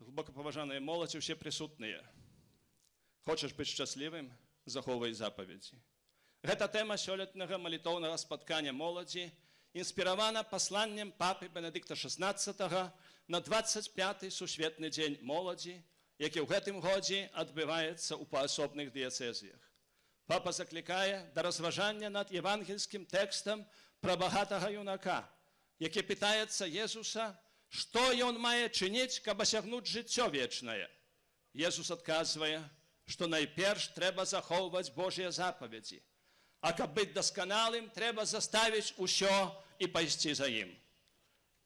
Глубоко поважаная молодь и все присутные. Хочешь быть счастливым? Заховывай заповеди. Гэта тэма сёлетняга малітоўнага спаткання моладзі інспіравана пасланнем папы Бенедыкта XVI на 25-й сусветны дзень моладзі, які ў гэтым годзе адбываецца ў паасобных дыяцэзіях. Папа заклікае да разважання над евангельскім тэкстам пра багатага юнака, які пытаецца Езуса, што ён мае чыніць, каб асягнуць жыццё вечнае. Езус адказвае, што найперш трэба захоўваць Божыя запаведзі, а каб быць дасканалым, трэба заставіць усё і пайсці за ім.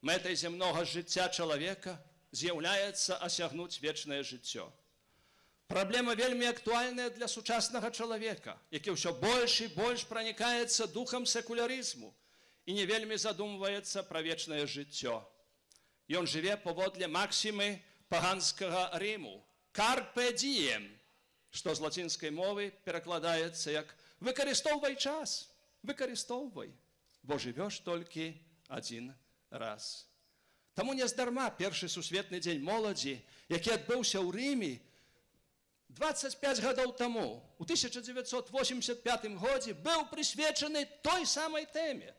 Мэтай зямнога жыцця чалавека з'яўляецца асягнуць вечнае жыццё. Праблема вельмі актуальная для сучаснага чалавека, які ўсё больш і больш пранікаецца духам секулярызму і не вельмі задумваецца пра вечнае жыццё. Ён жыве паводле максімы паганскага Рыму «Carpe diem», што з лацінскай мовы перакладаецца як «выкарыстоўвай час, выкарыстоўвай, бо жывеш толькі адзін раз». Таму нездарма першы сусветны дзень моладзі, які адбыўся ў Рыме 25 гадоў таму, у 1985 годзе, быў прысвечаны той самай тэме.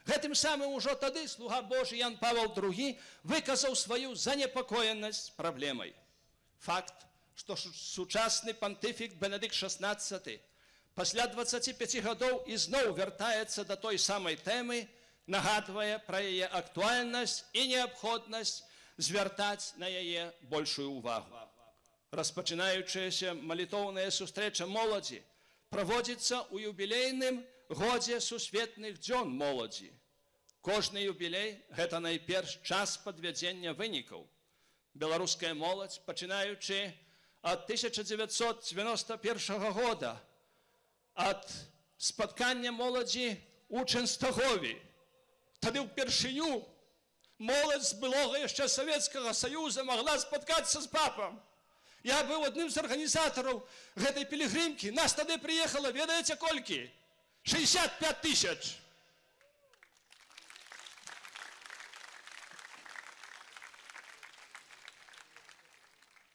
Гэтым самым ужо тады слуга Божы Ян Павел II выказаў сваю занепакоенасць праблемай. Факт, што сучасны пантыфік Бенедыкт XVI пасля 25 гадоў ізноў вяртаецца да той самай тэмы, нагадвае пра яе актуальнасць і неабходнасць звяртаць на яе большую ўвагу. Распачынаючаяся малітоўная сустрэча моладзі праводзіцца ў юбілейным годзе сусветных дзён моладзі. Кожны юбілей – гэта найперш час падвядзення вынікаў. Беларуская моладзь, пачынаючы ад 1991 года, ад спаткання моладзі ў Чэнстагові. Тады ўпершыню моладзь з былога яшчэ Савецкага Саюза магла спаткацца з папам. Я быў адным з арганізатараў гэтай пілігрымкі. Нас тады прыехала, ведаеце колькі? 65 тысяч.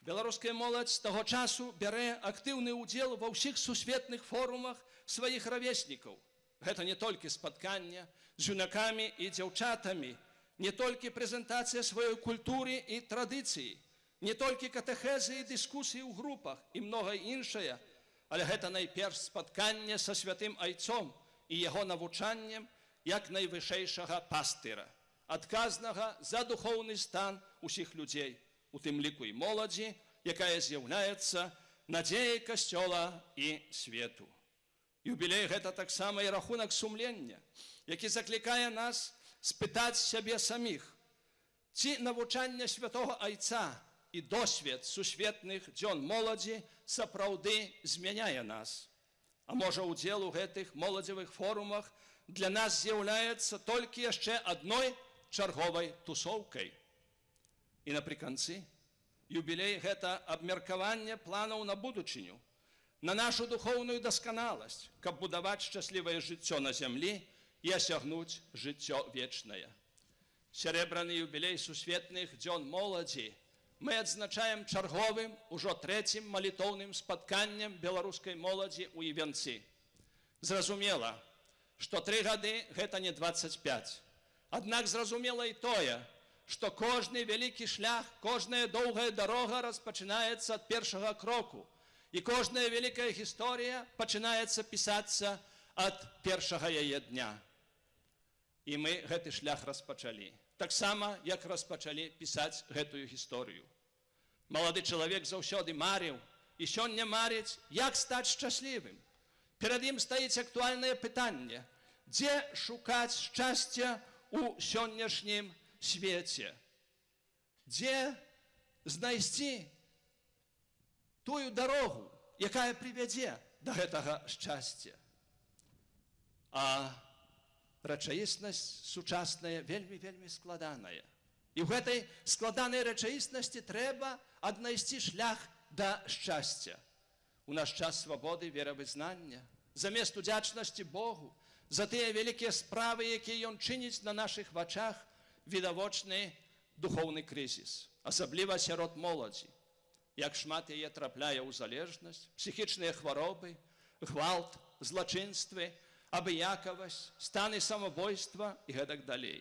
Беларуская моладзь з таго часу бярэ актыўны ўдзел ва ўсіх сусветных форумах сваіх равеснікаў. Гэта не толькі спаткання з юнакамі і дзяўчатамі, не толькі прэзентацыя сваёй культуры і традыцыі, не толькі катэхезы і дыскусіі ў групах і многае іншае, але гэта найперш спатканне са святым айцом і яго навучаннем як найвышэйшага пастыра, адказнага за духоўны стан усіх людзей, у тым ліку і моладзі, якая з'яўляецца надзеяй касцёла і свету. Юбілей – гэта таксама і рахунак сумлення, які заклікае нас спытаць сябе саміх, ці навучанне святого айца і досвед сусветных дзён моладзі сапраўды змяняе нас. А можа, удзел у гэтых моладзевых форумах для нас з'яўляецца толькі яшчэ адной чарговай тусоўкай. І напрыканцы, юбілей – гэта абмеркаванне планаў на будучыню, на нашу духоўную дасканаласць, каб будаваць шчаслівае жыццё на зямлі і асягнуць жыццё вечнае. Сярэбраны юбілей сусветных дзён моладзі мы адзначаем чарговым, ужо трэцім малітоўным спатканнем беларускай моладзі ў Івенцы. Зразумела, што 3 гады – гэта не 25. Аднак зразумела і тое, што кожны вялікі шлях, кожная доўгая дарога распачынаецца ад першага кроку, і кожная вялікая гісторыя пачынаецца пісацца ад першага яе дня. І мы гэты шлях распачалі. Таксама, як распачалі пісаць гэтую гісторыю. Малады чалавек заўсёды марыў, і сёння марыць, як стаць шчаслівым. Перад ім стаіць актуальнае пытанне, дзе шукаць шчасця ў сённяшнім свеце, дзе знайсці тую дарогу, якая прывядзе да гэтага шчасця. А рэчаіснасць сучасная вельмі складаная. І ў гэтай складанай рэчаіснасці трэба аднайсці шлях да шчасця. У наш час свабоды, веравызнання, замест удзячнасці Богу за тыя вялікія справы, якія ён чыніць на нашых вачах, відавочны духоўны крызіс. асабліва сярод моладзі. Як шмат яе трапляе ў залежнасць, псіхічныя хваробы, гвалт, злачынствы, абыякавасць, станы самабойства і гэтак далей.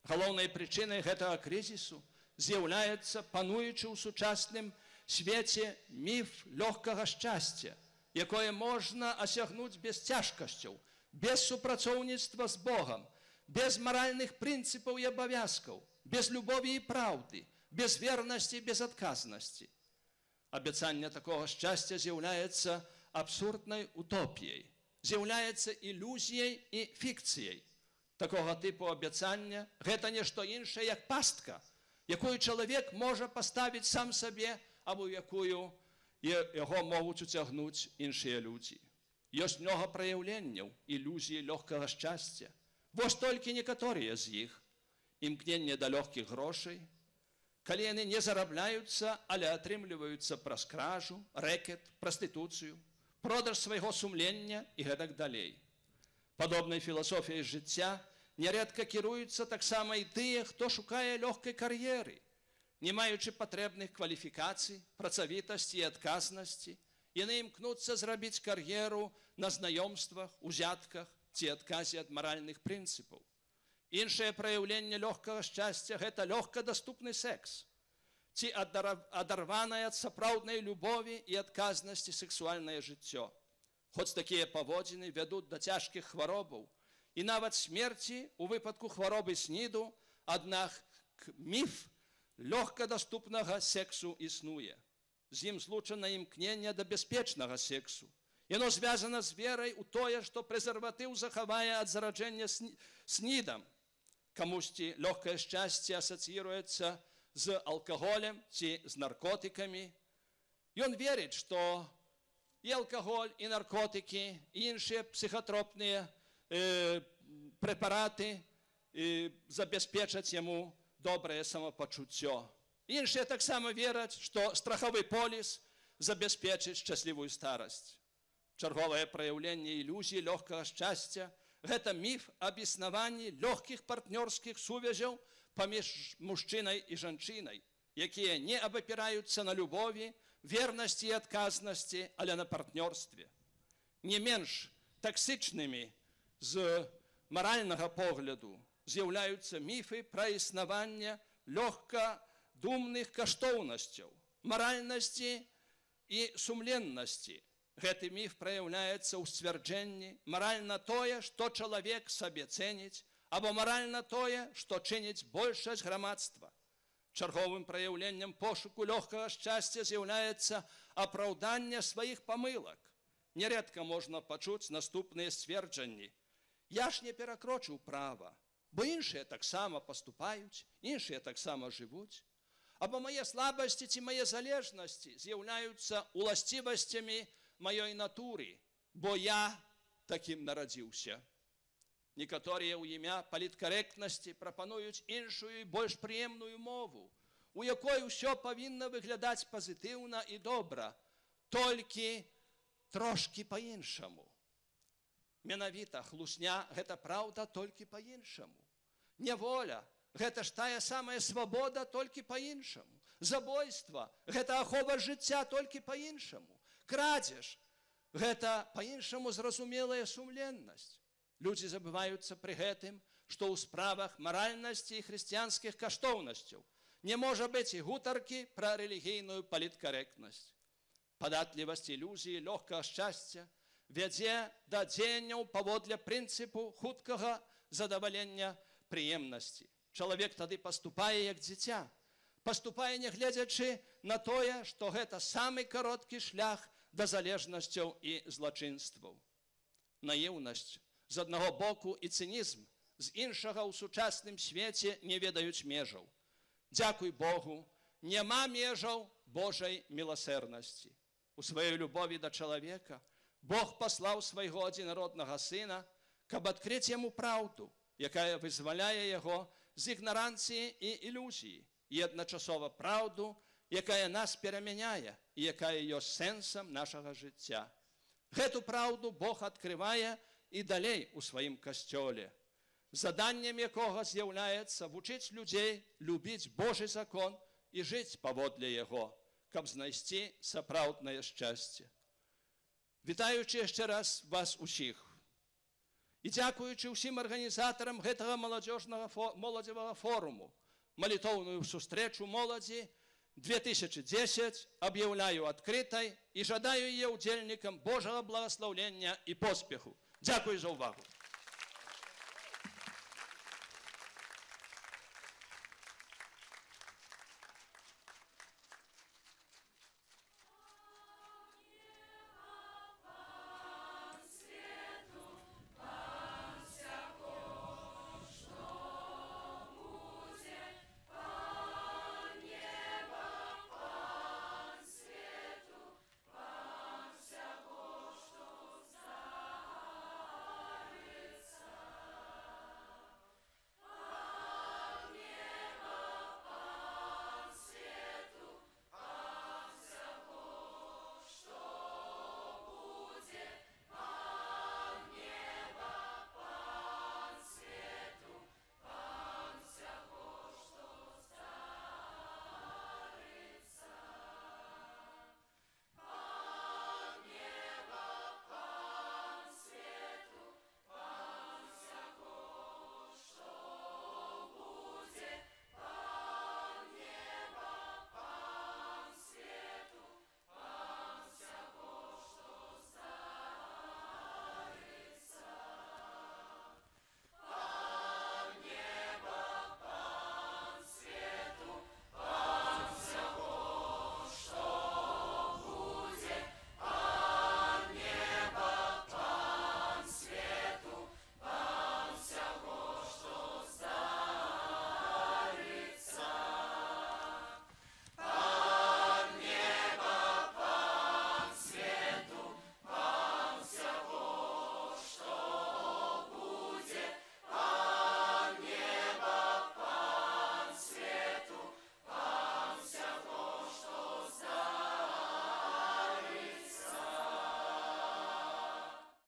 Галоўнай прычынай гэтага крызісу з'яўляецца пануючы ў сучасным свеце міф лёгкага шчасця, якое можна асягнуць без цяжкасцяў, без супрацоўніцтва з Богам, без маральных прынцыпаў і абавязкаў, без любові і праўды, без вернасці і безадказнасці. Абяцанне такога шчасця з'яўляецца абсурднай утопіяй, з'яўляецца ілюзіяй і фікцыяй. Такога тыпу абяцання – гэта не што іншае, як пастка, якую чалавек можа паставіць сам сабе, або якую яго могуць уцягнуць іншыя людзі. Ёсць многа праяўленняў ілюзіі лёгкага шчасця. Вось толькі некаторыя з іх. Імкненне да лёгкіх грошай, калі яны не зарабляюцца, але атрымліваюцца праз кражу, рэкет, прастытуцыю, продаж свайго сумлення і гэтак далей. Падобнай філасофіяй жыцця нярэдка кіруюцца таксама і тыя, хто шукае лёгкай кар'еры, не маючы патрэбных кваліфікацый, працавітасці і адказнасці. Яны імкнуцца зрабіць кар'еру на знаёмствах, узятках ці адказе ад маральных прынцыпаў. Іншае праяўленне лёгкага шчасця – гэта лёгкадаступны секс ці адарванае ад сапраўднай любові і адказнасці сексуальнае жыццё. Хоць такія паводзіны вядуць да цяжкіх хваробаў і нават смерці ў выпадку хваробы СНІДу, аднак міф лёгкадаступнага сексу існуе. З ім злучана імкненне да бяспечнага сексу. Яно звязана з верай у тое, што прэзерватыў захавае ад зараджэння СНІДам. Камусьці лёгкае шчасце асацыіруецца з алкаголем ці з наркотыкамі. Ён верыць, што і алкаголь, і наркотыкі, і іншыя псіхатропныя прэпараты забяспечаць яму добрае самапачуццё. Іншыя таксама вераць, што страхавы поліс забяспечыць шчаслівую старасць. Чарговае праяўленне ілюзіі лёгкага шчасця – гэта міф аб існаванні лёгкіх партнёрскіх сувязяў паміж мужчынай і жанчынай, якія не абапіраюцца на любові, вернасці і адказнасці, але на партнёрстве. Не менш таксічнымі з маральнага погляду з'яўляюцца міфы пра існаванне лёгкадумных каштоўнасцяў, маральнасці і сумленнасці. Гэты міф праяўляецца ў сцвярджэнні маральна тое, што чалавек сабе цэніць, або маральна тое, што чыніць большасць грамадства. Чарговым праяўленнем пошуку лёгкага шчасця з'яўляецца апраўданне сваіх памылак. Нярэдка можна пачуць наступныя сцверджанні. Я ж не перакрочыў права, бо іншыя таксама паступаюць, іншыя таксама жывуць. Або мае слабасці ці мае залежнасці з'яўляюцца уласцівасцямі маёй натуры, бо я такім нарадзіўся. Некаторыя ў імя паліткарэктнасці прапануюць іншую і больш прыемную мову, у якой усё павінна выглядаць пазітыўна і добра, толькі трошкі па-іншаму. Менавіта хлусня – гэта праўда толькі па-іншаму. Няволя – гэта ж тая самая свабода толькі па-іншаму. Забойства – гэта ахова жыцця толькі па-іншаму. Крадзеж – гэта па-іншаму зразумелая сумленнасць. Людзі забываюцца пры гэтым, што ў справах маральнасці і хрысціянскіх каштоўнасцяў не можа быць і гутаркі пра рэлігійную паліткарэктнасць. Падатлівасць ілюзіі лёгкага шчасця вядзе да дзеянняў паводле прынцыпу хуткага задавалення прыемнасці. Чалавек тады паступае як дзіця, паступае нягледзячы на тое, што гэта самы кароткі шлях да залежнасцяў і злачынстваў. Наіўнасць з аднаго боку і цынізм з іншага ў сучасным свеце не ведаюць межаў. Дзякуй Богу, няма межаў Божай міласэрнасці. У сваёй любові да чалавека Бог паслаў свайго адзінароднага сына, каб адкрыць яму праўду, якая вызваляе яго з ігнаранцыі і ілюзіі, і адначасова праўду, якая нас перамяняе і якая ёсць сэнсам нашага жыцця. Гэту праўду Бог адкрывае і далей у сваім касцёле, заданнем якога з'яўляецца вучыць людзей любіць Божы закон і жыць паводле яго, каб знайсці сапраўднае шчасце. Вітаючы яшчэ раз вас усіх і дзякуючы ўсім арганізатарам гэтага моладзевага форуму, молитовную сустрэчу моладзі 2010 объявляю открытой и жадаю ее удзельникам Божьего благословения и поспеху. Дякую за увагу.